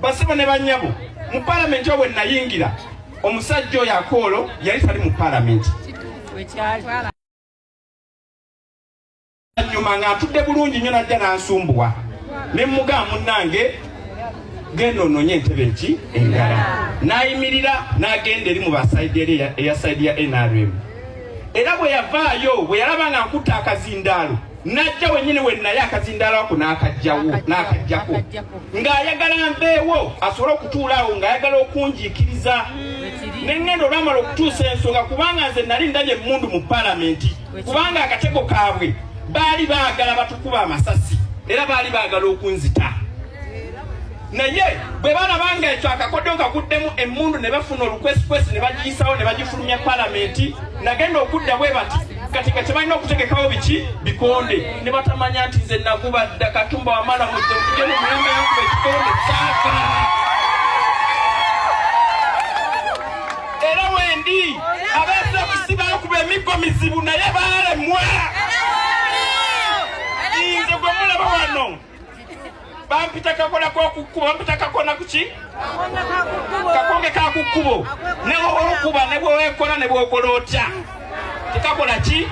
basiba ne banyabo mu parliament obwe nayingira omusajja oyo akoolo yali tali mu parliament nyuma ng'atudde bulungi nnyo najja n'ansumbuwa ne mmugaa munnange genda ononye entebe ki endala n'ayimirira n'agenda eri mu basayidi eri eya sayidi ya NRM era bwe yavaayo bwe yalaba nga nkutta akazindaalo najja wennyini we naye akazindaalo ako n'akajjako ng'ayagala nveewo asobole okutuulaawo ng'ayagala okunjiikiriza ne ngenda olwamala okutuusa ensonga kubanga nze nali ndabye emmundu mu palamenti kubanga akatego kaabwe baali baagala batukuba amasasi era baali baagala okunzita naye bwe balabanga ekyo akakodyo kaguddemu emmundu ne bafuna olukwesikwesi ne bagiyisawo ne bagifulumya palamenti nagenda okudda bwe bati kati kati balina okutegekawo biki bikonde ne batamanya nti nze nagubadda Katumba Wamala mudde mujje mu mulembe y'okuba ekikonde saaka era wendi abeesa okusiba okuba emiggo mizibu naye baalemwa nze gwe mulaba wano bampita kakola k'okukkuba bampita kakona kuki kakonge kakukkubo ne olukuba ne bwe weekola ne bw'okola otya tekakola ki